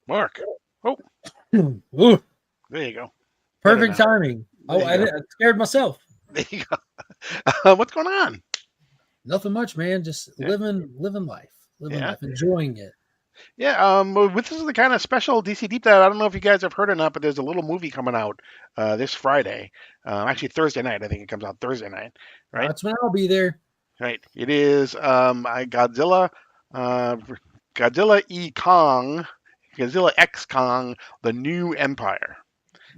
Mark. Oh, Ooh, there you go. Better perfect now. timing. There Oh, you go. I scared myself. There you go. What's going on? Nothing much, man. Just Yeah, living yeah, life, enjoying it. yeah. Well, this is the kind of special DC deep dive. I don't know if you guys have heard or not, but there's a little movie coming out this Friday. Actually, Thursday night. I think it comes out Thursday night. Right. That's when I'll be there. Right. It is Godzilla, uh, Godzilla E Kong, Godzilla X Kong, the New Empire.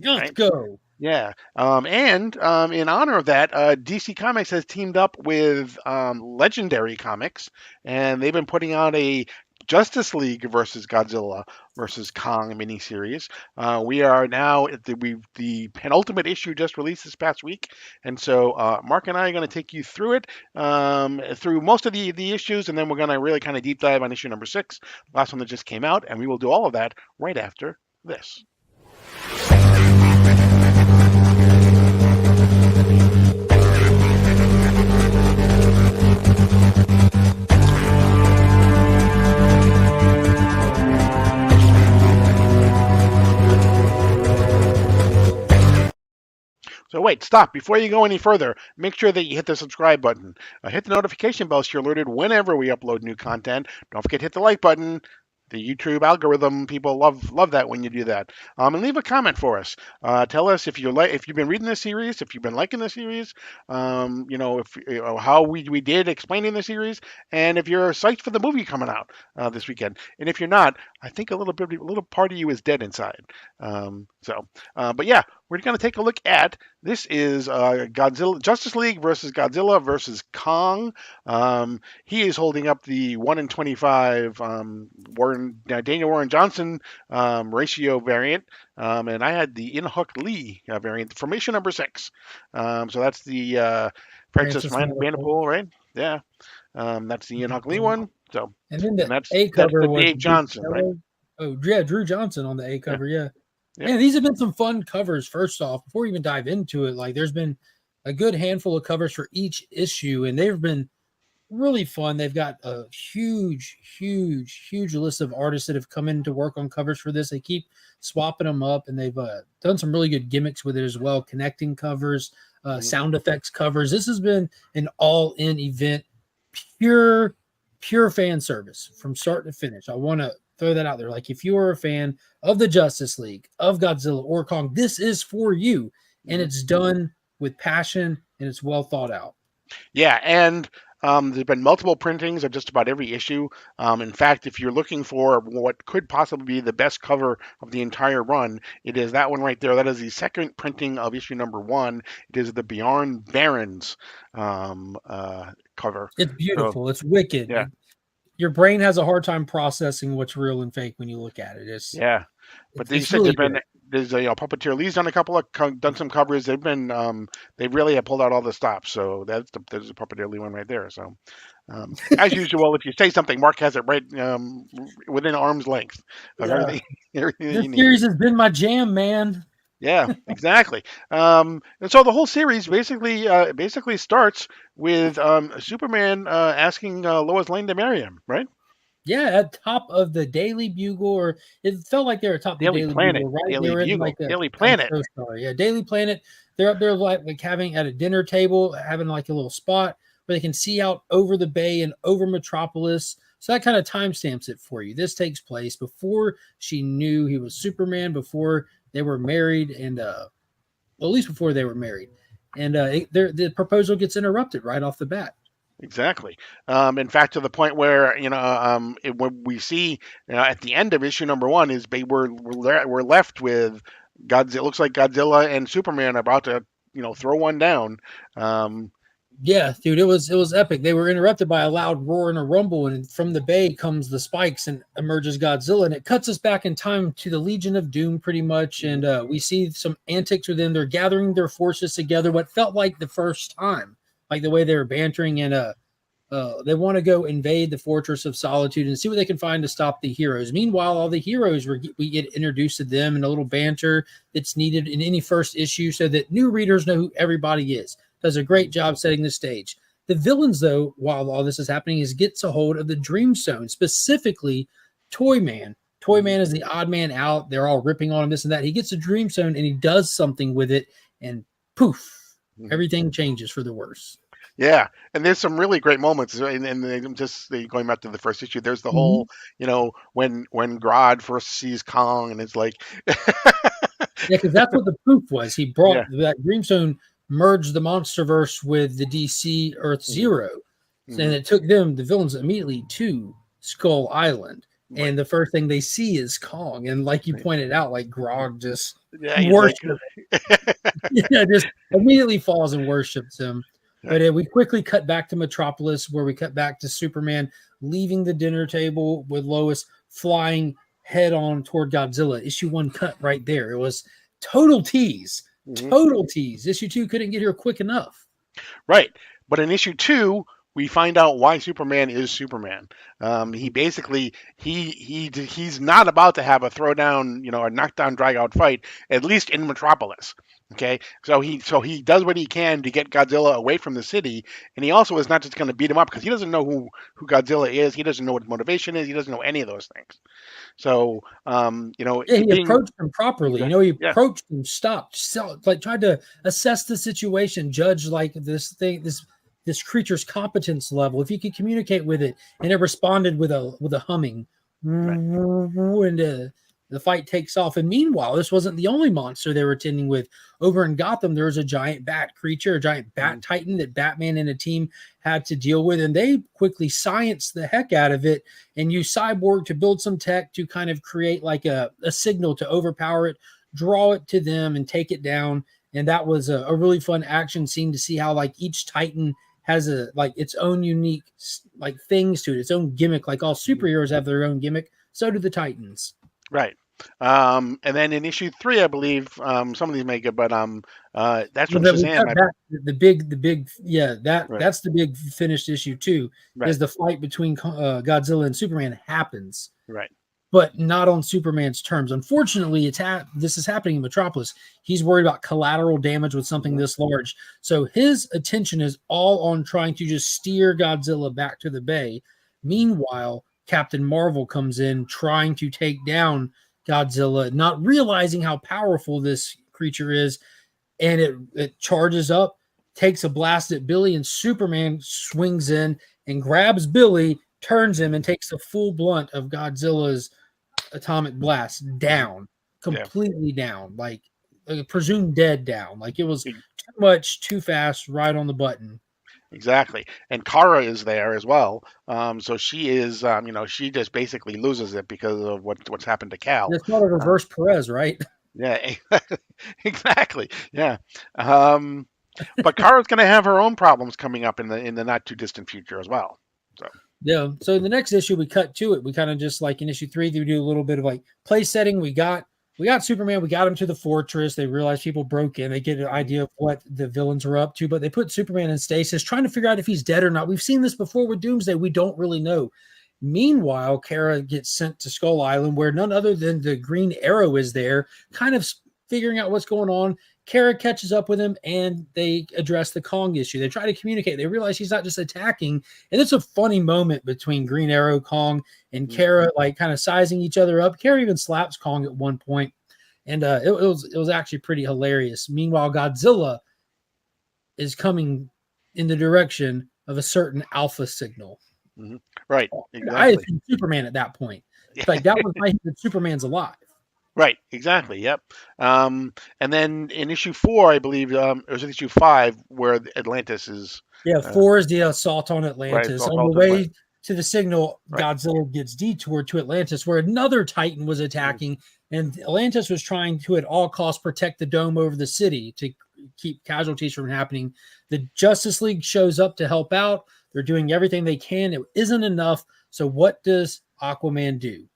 Let's Right. go. Yeah. And in honor of that, DC Comics has teamed up with Legendary Comics, and they've been putting out a Justice League versus Godzilla versus Kong miniseries. We are now at the penultimate issue just released this past week, and so Mark and I are going to take you through it, through most of the issues, and then we're going to really kind of deep dive on issue number 6, last one that just came out, and we will do all of that right after this. So wait, stop. Before you go any further, make sure that you hit the subscribe button. Hit the notification bell so you're alerted whenever we upload new content. Don't forget to hit the like button. The YouTube algorithm people love that when you do that. And leave a comment for us. Tell us if if you've been reading this series, if you've been liking the series, if how we did explaining the series, and if you're psyched for the movie coming out this weekend. And if you're not, I think a little part of you is dead inside. But yeah, we're going to take a look at this is Godzilla Justice League versus Godzilla versus Kong. He is holding up the 1 in 25 Daniel Warren Johnson ratio variant, and I had the In-Hook Lee variant from issue number 6. So that's the Francis Francis Manapul. Vanderpool, right? Yeah, that's the In-Hook Lee one. So, And then and the that's A that's cover the was Dave Johnson, right? Oh, yeah, Drew Johnson on the A Yeah, cover. Yeah. yeah. Man, these have been some fun covers. First off, before we even dive into it, like there's been a good handful of covers for each issue, and they've been really fun. They've got a huge list of artists that have come in to work on covers for this. They keep swapping them up, and they've done some really good gimmicks with it as well, connecting covers, Mhm. sound effects covers. This has been an all-in event, pure fan service from start to finish. I want to throw that out there. Like if you are a fan of the Justice League, of Godzilla or Kong, this is for you, and Mhm. it's done with passion and it's well thought out. Yeah, and there's been multiple printings of just about every issue. In fact, if you're looking for what could possibly be the best cover of the entire run, it is that one right there. That is the second printing of issue number 1. It is the Bjorn Barons cover. It's So beautiful. It's wicked. yeah, Your brain has a hard time processing what's real and fake when you look at it. yeah. But you It's said really good. there's Puppeteer Lee's done a couple of done some covers. They really have pulled out all the stops. So there's a Puppeteer Lee one right there. So as usual, if you say something, Mark has it right within arm's length of Yeah. everything that This you need. series has been my jam, man. Yeah, exactly. And so the whole series basically starts with Superman asking Lois Lane to marry him, right? Yeah, at top of the Daily Bugle, or it felt like they were atop the Daily Daily Planet, Bugle, right? They Daily were in Bugle, like a. Daily I'm Planet. so sorry. Yeah, Daily Planet. They're up there like having at a dinner table, having like a little spot where they can see out over the bay and over Metropolis. So that kind of timestamps it for you. This takes place before she knew he was Superman, before they were married, and well, at least before they were married. And the proposal gets interrupted right off the bat. Exactly. In fact, to the point where when we see at the end of issue number 1 is we're left with Godzilla. It looks like Godzilla and Superman are about to throw one down. Um, Yeah, dude, it was epic. They were interrupted by a loud roar and a rumble, and from the bay comes the spikes and emerges Godzilla, and it cuts us back in time to the Legion of Doom, pretty much. And we see some antics within. They're gathering their forces together. What felt like the first time, like the way they were bantering, and they want to go invade the Fortress of Solitude and see what they can find to stop the heroes. Meanwhile, all the heroes we get introduced to them and a little banter that's needed in any first issue, so that new readers know who everybody is. Does a great job setting the stage. The villains, though, while all this is happening, gets a hold of the Dream Stone, specifically Toyman, Mhm. Toyman is the odd man out. They're all ripping on him, this and that. He gets a dream stone and he does something with it, and poof, Mhm. everything changes for the worse. Yeah, and there's some really great moments, and going back to the first issue. There's the Mhm. whole, when Grodd first sees Kong, and it's like, Yeah, because that's what the poof was. He yeah, brought that Dreamstone, merged the MonsterVerse with the DC Earth hmm Zero, and hmm it took them, the villains, immediately to Skull Island. right, And the first thing they see is Kong, and like you right. pointed out, like Grog just Yeah, he's like, worships, yeah, just immediately falls and worships him. right, But we quickly cut back to Metropolis, where we cut back to Superman leaving the dinner table with Lois, flying head on toward Godzilla. Issue one cut right there. It was total tease, hmm total tease. Issue two couldn't get here quick enough. right. But in issue two, we find out why Superman is Superman. He basically he's not about to have a throwdown, a knockdown, drag out fight, at least in Metropolis. Okay, so he does what he can to get Godzilla away from the city, and he also is not just going to beat him up because he doesn't know who Godzilla is. He doesn't know what his motivation is. He doesn't know any of those things. So Yeah, he being approached him properly. exactly, He yeah, approached him, stopped, like tried to assess the situation, judge like this creature's competence level. If he could communicate with it, and it responded with a humming, right, and the fight takes off. And meanwhile, this wasn't the only monster they were tending with. Over in Gotham, there was a giant bat creature, a giant bat mhm, titan that Batman and a team had to deal with, and they quickly scienced the heck out of it and use Cyborg to build some tech to kind of create like a signal to overpower it, draw it to them, and take it down. And that was a really fun action scene to see how like each Titan has a like its own unique like things to it, its own gimmick. Like all mhm, superheroes have their own gimmick, so do the Titans. right. And then in issue three, I believe some of these make it, but that's Well, when that we Shazam. cut back the big yeah Right, that's the big finished issue too. right, Is the fight between Godzilla and Superman happens, right. but not on Superman's terms. Unfortunately, this is happening in Metropolis. He's worried about collateral damage with something Mhm, this large. So his attention is all on trying to just steer Godzilla back to the bay. Meanwhile, Captain Marvel comes in trying to take down Godzilla, not realizing how powerful this creature is, and it charges up, takes a blast at Billy, and Superman swings in and grabs Billy, turns him, and takes the full blunt of Godzilla's atomic blast mhm, down, yeah, completely down, like presumed dead down. Like it was e- too much, too fast, right on the button. exactly. And Kara is there as well. So she is, she just basically loses it because of what's happened to Cal. It's not a Uh, reverse Perez, right? yeah, exactly. Yeah. Um, but Kara's going to have her own problems coming up in the not too distant future as well. So. Yeah. So in the next issue, we cut to it. We kind of just like in issue three, they do a little bit of like play setting. We got Superman. We got him to the fortress. They realize people broke in. They get an Mhm, idea of what the villains are up to, but they put Superman in stasis, trying to figure out if he's dead or not. We've seen this before with Doomsday. We don't really know. Meanwhile, Kara gets sent to Skull Island, where none other than the Green Arrow is there, kind of figuring out what's going on. Kara catches up with him, and they address the Kong issue. They try to communicate. They realize he's not just attacking, and it's a funny moment between Green Arrow, Kong, and mhm, Kara, like kind of sizing each other up. Kara even slaps Kong at one point, and it was actually pretty hilarious. Meanwhile, Godzilla is coming in the direction of a certain alpha signal. mhm. Right. I Exactly. assumed Superman at that point. It's like that was my hint that Superman's alive. Right, exactly. Yep. And then in issue four, I believe, or is it issue five, where Atlantis is, Yeah, uh, four is the assault on right? It's Atlantis. all On the to Atlantis. way to the signal, Right. Godzilla gets detoured to Atlantis, where another Titan was Mhm, attacking, and Atlantis was trying to, at all costs, protect the dome over the city to keep casualties from happening. The Justice League shows up to help out. They're doing everything they can. It isn't enough. So, what does Aquaman do?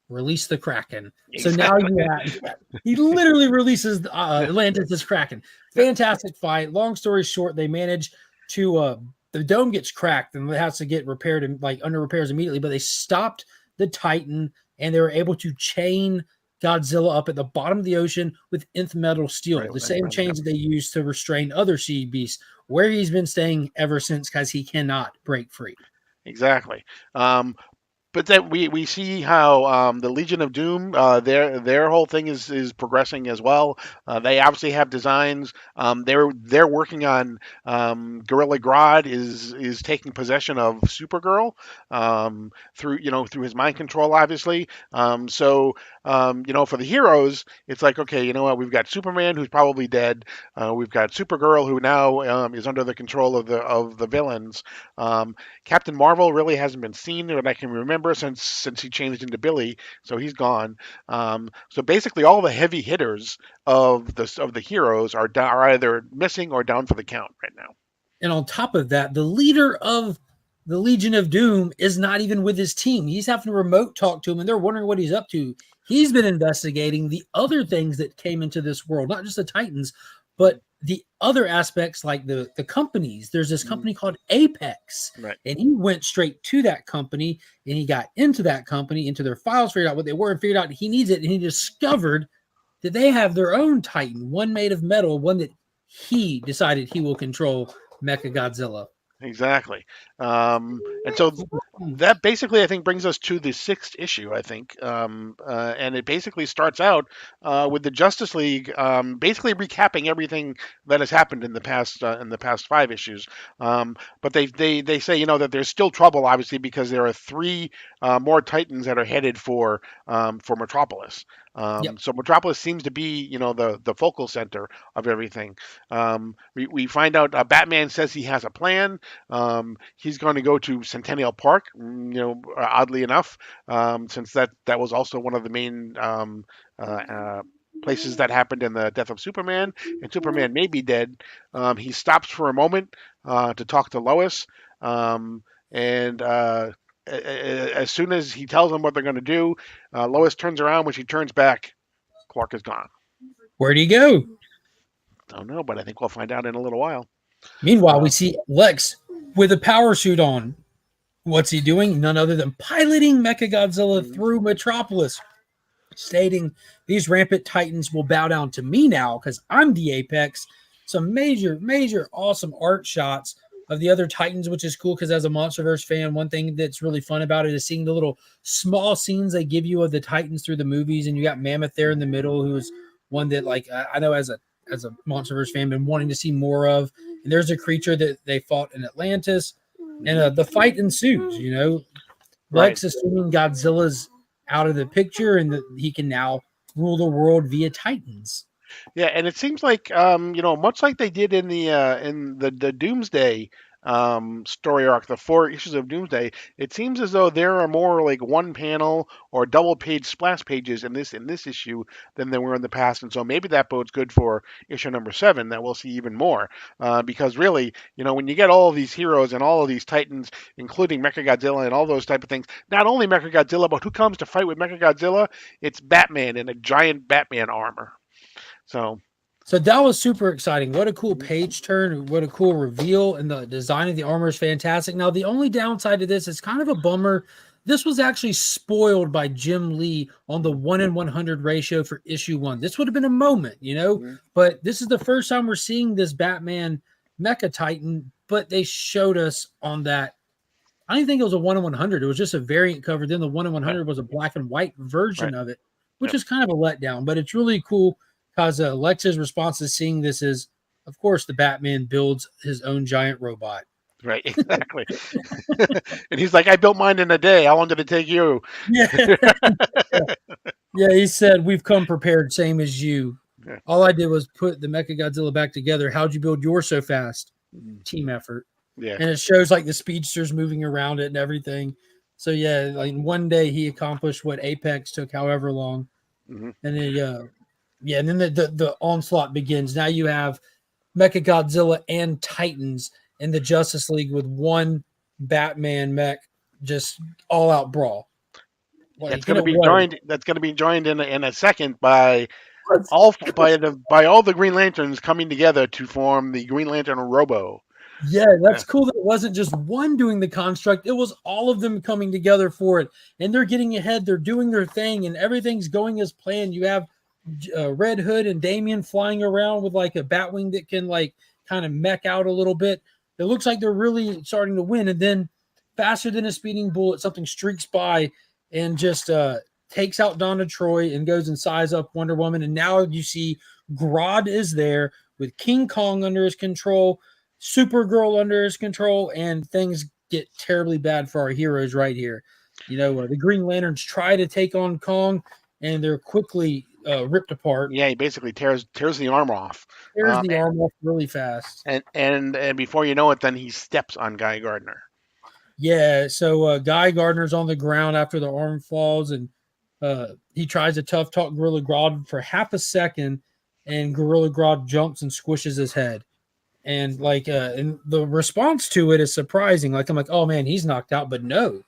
Release the Kraken. So now exactly. he literally releases Atlantis as Kraken. Fantastic fight. Long story short, they manage to the dome gets cracked and it has to get repaired and like under repairs immediately. But they stopped the Titan and they were able to chain Godzilla up at the bottom of the ocean with nth metal steel, Right. the Right. same Right. Yep. chains that they use to restrain other sea beasts, where he's been staying ever since because he cannot break free. Exactly. but then we see how the Legion of Doom, their whole thing is progressing as well. They obviously have designs. They're working on Gorilla Grodd is taking possession of Supergirl through through his mind control, obviously. For the heroes, it's like, okay, you know what? We've got Superman, who's probably dead. We've got Supergirl, who now is under the control of the villains. Captain Marvel really hasn't been seen that I can remember since he changed into Billy, so he's gone. So basically, all the heavy hitters of the heroes are either missing or down for the count right now. And on top of that, the leader of the Legion of Doom is not even with his team. He's having to remote talk to him, and they're wondering what he's up to. He's been investigating the other things that came into this world, not just the Titans, but the other aspects like the companies. There's this company called Apex, Right. and he went straight to that company, and he got into that company, into their files, figured out what they were, and figured out he needs it, and he discovered that they have their own Titan, one made of metal, one that he decided he will control, Mecha Godzilla. Exactly. And so that basically, I think, brings us to the sixth issue, I think. And it basically starts out with the Justice League basically recapping everything that has happened in the past five issues. But they say, that there's still trouble, obviously, because there are three more Titans that are headed for Metropolis. Yep. So Metropolis seems to be, the focal center of everything. We find out Batman says he has a plan. He's going to go to Centennial Park, oddly enough, since that was also one of the main places that happened in the death of Superman, and Superman may be dead. He stops for a moment to talk to Lois, and as soon as he tells them what they're going to do, Lois turns around. When she turns back, Clark is gone. Where'd he go? Don't know, but I think we'll find out in a little while. Meanwhile, we see Lex with a power suit on. What's he doing? None other than piloting Mechagodzilla through Metropolis, stating these rampant titans will bow down to me now because I'm the apex. Some major, awesome art shots of the other titans, which is cool because as a MonsterVerse fan, one thing that's really fun about it is seeing the little small scenes they give you of the titans through the movies. And you got Mammoth there in the middle, who is one that, like, I know as a MonsterVerse fan, been wanting to see more of. And there's a creature that they fought in Atlantis, and the fight ensues. Lex assuming Godzilla's out of the picture and that he can now rule the world via titans. Yeah, and it seems like much like they did in the Doomsday story arc, the four issues of Doomsday, it seems as though there are more like one panel or double page splash pages in this issue than there were in the past, and so maybe that bodes good for issue number 7, that we'll see even more. Because really, when you get all of these heroes and all of these titans, including Mechagodzilla and all those type of things, not only Mechagodzilla, but who comes to fight with Mechagodzilla? It's Batman in a giant Batman armor. So that was super exciting. What a cool page turn. What a cool reveal. And the design of the armor is fantastic. Now, the only downside to this is kind of a bummer. This was actually spoiled by Jim Lee on the 1:100 ratio for issue 1. This would have been a moment, but this is the first time we're seeing this Batman Mecha Titan, but they showed us on that. I didn't think it was a 1:100. It was just a variant cover. Then the 1:100 was a black and white version of it, which is kind of a letdown, but it's really cool. Because Lex's response to seeing this is, of course, the Batman builds his own giant robot. Right, exactly. And he's like, I built mine in a day. How long did it take you? Yeah. Yeah, he said, we've come prepared, same as you. Yeah. All I did was put the Mechagodzilla back together. How'd you build yours so fast? Team effort. Yeah. And it shows like the speedsters moving around it and everything. So, yeah, like in one day he accomplished what Apex took however long. And then, and then the onslaught begins. Now you have Mechagodzilla and Titans in the Justice League with one Batman mech, just all out brawl. Like, that's going to be joined. That's going to be joined in a second by all the Green Lanterns coming together to form the Green Lantern Robo. Yeah, that's cool that it wasn't just one doing the construct. It was all of them coming together for it. And they're getting ahead. They're doing their thing, and everything's going as planned. You have Red Hood and Damian flying around with like a Batwing that can like kind of mech out a little bit. It looks like they're really starting to win. And then faster than a speeding bullet, something streaks by and just takes out Donna Troy and goes and size up Wonder Woman. And now you see Grodd is there with King Kong under his control, Supergirl under his control, and things get terribly bad for our heroes right here. The Green Lanterns try to take on Kong, and they're quickly ripped apart. Yeah, he basically tears the arm off, Tears um, the arm off really fast. and before you know it, then he steps on Guy Gardner. Yeah, so Guy Gardner's on the ground after the arm falls, and he tries to tough talk Gorilla Grodd for half a second, and Gorilla Grodd jumps and squishes his head. And the response to it is surprising. Like I'm like, oh man, he's knocked out, but no.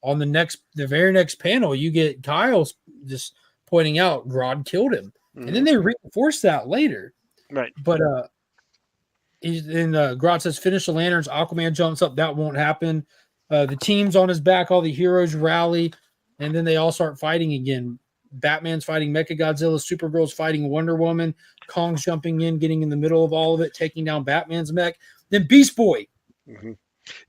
On the very next panel, you get Kyle just pointing out Grodd killed him, and then Hmm. they reinforce that later. Right. But Grodd says, "Finish the lanterns." Aquaman jumps up. That won't happen. The team's on his back. All the heroes rally, and then they all start fighting again. Batman's fighting Mechagodzilla. Supergirl's fighting Wonder Woman. Kong's jumping in, getting in the middle of all of it, taking down Batman's mech. Then Beast Boy. Hmm.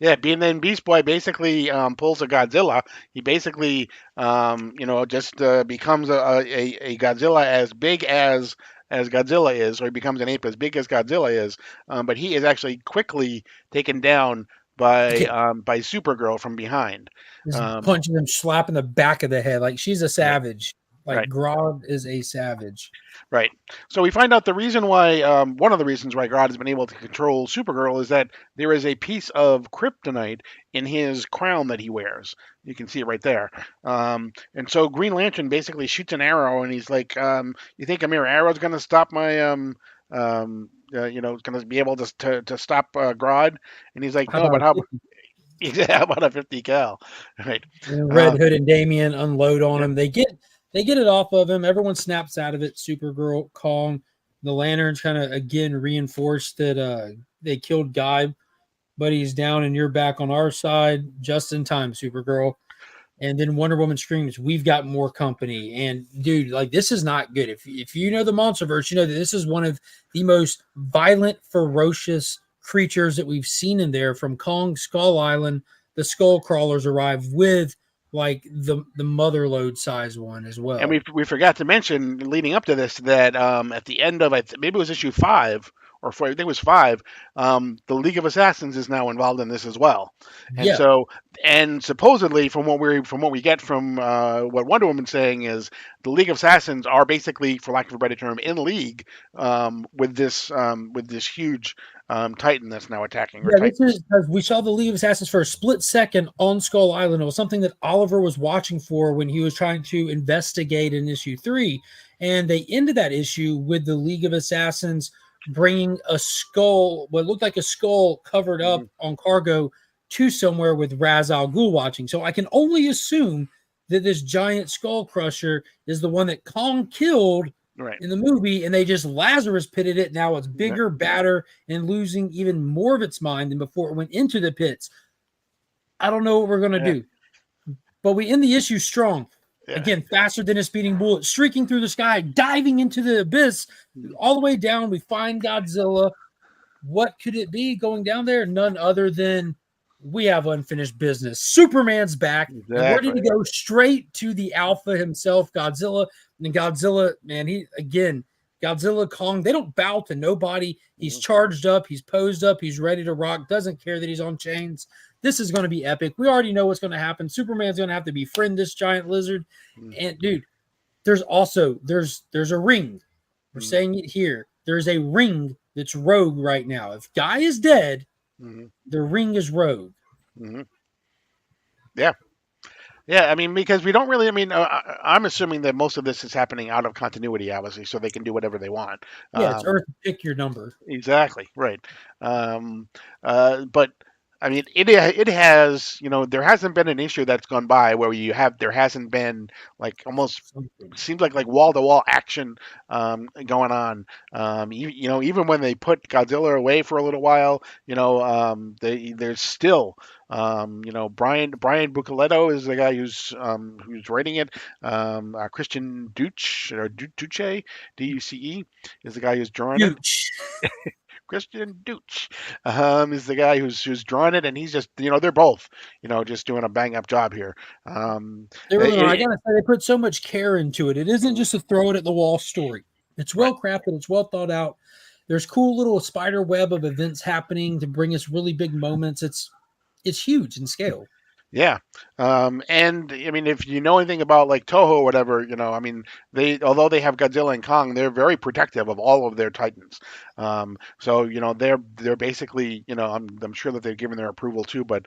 Yeah, being then Beast Boy basically pulls a Godzilla. He basically, just becomes a Godzilla as big as Godzilla is, or he becomes an ape as big as Godzilla is. But he is actually quickly taken down Yeah, by Supergirl from behind. just Um, punching him, slapping the back of the head. Like she's a right, savage. Like right. Grodd is a savage. Right. So we find out the reason why, one of the reasons why God has been able to control Supergirl is that there is a piece of kryptonite in his crown that he wears. You can see it right there. And so Green Lantern basically shoots an arrow, and he's like, "You think a mere arrow is going to stop my, going to be able to stop Grodd?" And he's like, How "No, but about how, how about a 50 cal?" Right. and Red Uh, Hood and Damien unload on yeah. him. They get it off of him. Everyone snaps out of it. Supergirl, Kong, the Lanterns kind of again reinforce that they killed Guy, but he's down and you're back on our side just in time, Supergirl. And then Wonder Woman screams, "We've got more company!" And dude, like this is not good. If you know the MonsterVerse, you know that this is one of the most violent, ferocious creatures that we've seen in there. From Kong Skull Island, the Skull Crawlers arrive with like the mother lode size one as And well. we forgot to mention leading up to this that at the end of maybe it was issue 5 or 4, I think it was 5. The League of Assassins is now involved in this as well, and Yeah, so and supposedly from what we get from what Wonder Woman's saying is the League of Assassins are basically, for lack of a better term, in league with this huge Titan that's now attacking, or Yeah, this Titans. is because we saw the League of Assassins for a split second on Skull Island. It was something that Oliver was watching for when he was trying to investigate in issue 3. And they ended that issue with the League of Assassins bringing a skull, what looked like a skull covered Hmm. up on cargo to somewhere with Ra's al Ghul watching. So I can only assume that this giant skull crusher is the one that Kong killed Right. in the movie, and they just Lazarus pitted it. Now it's Yeah. bigger, badder, and losing even more of its mind than before it went into the pits. I don't know what we're gonna Yeah. do, but we end the issue strong. Yeah. Again, faster than a speeding bullet, streaking through the sky, diving into the abyss, all the way down. We find Godzilla. What could it be going down there? None other than we have unfinished business. Superman's back. And where did Exactly. he go? Straight to the alpha himself, Godzilla. And Godzilla, man, Godzilla, Kong, they don't bow to nobody. He's charged up, he's posed up, he's ready to rock, doesn't care that he's on chains. This is going to be epic. We already know what's going to happen. Superman's going to have to befriend this giant lizard. And dude, there's a ring. We're Mm-hmm. saying it here. There's a ring that's rogue right now. If Guy is dead, Hmm. the ring is rogue. Hmm. Yeah. Yeah, I mean, because we don't really. I mean, I'm assuming that most of this is happening out of continuity, obviously, so they can do whatever they want. Yeah, it's Um, Earth. Pick your number. exactly, right. Um, but I mean, it has, there hasn't been an issue that's gone by where there hasn't been like almost seems like wall to wall action going on. Even when they put Godzilla away for a little while, there's still, Brian Bucoletto is the guy who's writing it. Christian Duce, Duce, Duce is the guy who's drawing it. Huge. Christian Dutch is the guy who's drawing it, and he's just they're both just doing a bang up job here. Um, They it, really are. I it, gotta say, they put so much care into it. It isn't just a throw it at the wall story. It's right. well crafted. It's well thought out. There's cool little spider web of events happening to bring us really big moments. It's huge in scale. Yeah. And I mean, if you know anything about like Toho or whatever, I mean, although they have Godzilla and Kong, they're very protective of all of their titans. So they're basically, I'm sure that they've given their approval too, but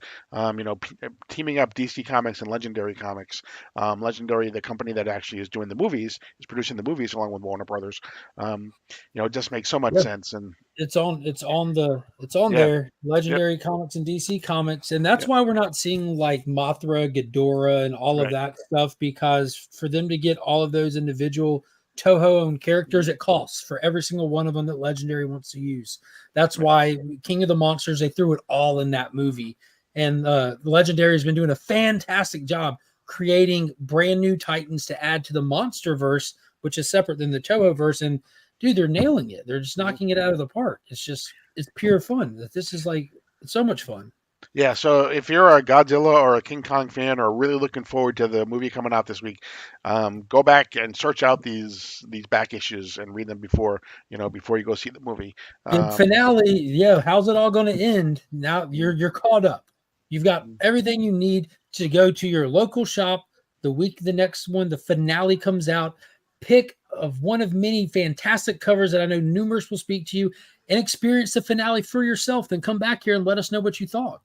teaming up DC Comics and Legendary Comics, Legendary, the company that actually is doing the movies, is producing the movies along with Warner Brothers. It just makes so much Yeah. sense. And It's on yeah, there. yep, Legendary Comics and DC Comics, and that's yep, why we're not seeing like Mothra, Ghidorah, and all of right. that stuff, because for them to get all of those individual Toho owned characters, Mhm, it costs for every single one of them that Legendary wants to use. That's right. why King of the Monsters, they threw it all in that movie, and Legendary has been doing a fantastic job creating brand new Titans to add to the Monster verse, which is separate than the Toho verse, and dude, they're nailing it. They're just Mhm. knocking it out of the park. It's pure fun. This is like it's so much fun. Yeah, so if you're a Godzilla or a King Kong fan or really looking forward to the movie coming out this week, go back and search out these back issues and read them before you go see the movie. And Um, finale, yeah, how's it all going to end? Now mm, you're caught up. You've got mm, everything you need to go to your local shop the week the next one the finale comes out. Pick of one of many fantastic covers that I know numerous will speak to you, and experience the finale for yourself. Then come back here and let us know what you thought.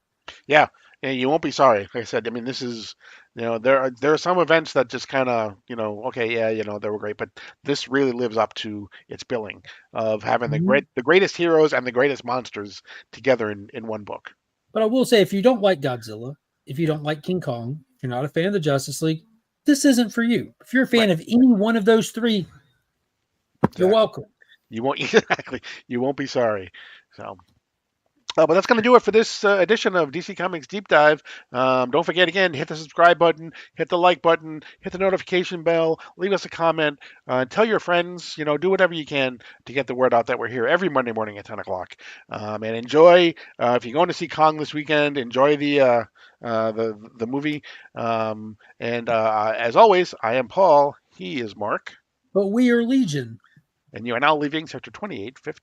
yeah, yeah, you won't be sorry. Like I said, I mean, this is there are some events that just kind of okay, yeah, they were great, but this really lives up to its billing of having Mhm. the greatest heroes and the greatest monsters together in one book. But I will say, if you don't like Godzilla, if you don't like King Kong, if you're not a fan of the Justice League, this isn't for you. If you're a Right, fan of any one of those three, you're exactly. welcome. You won't exactly. You won't be sorry. So. But that's going to do it for this edition of DC Comics Deep Dive. Don't forget again, hit the subscribe button, hit the like button, hit the notification bell, leave us a comment, tell your friends, do whatever you can to get the word out that we're here every Monday morning at 10 o'clock. And enjoy, if you're going to see Kong this weekend, enjoy the movie. And as always, I am Paul. He is Mark. But we are Legion. And you are now leaving Sector 2815.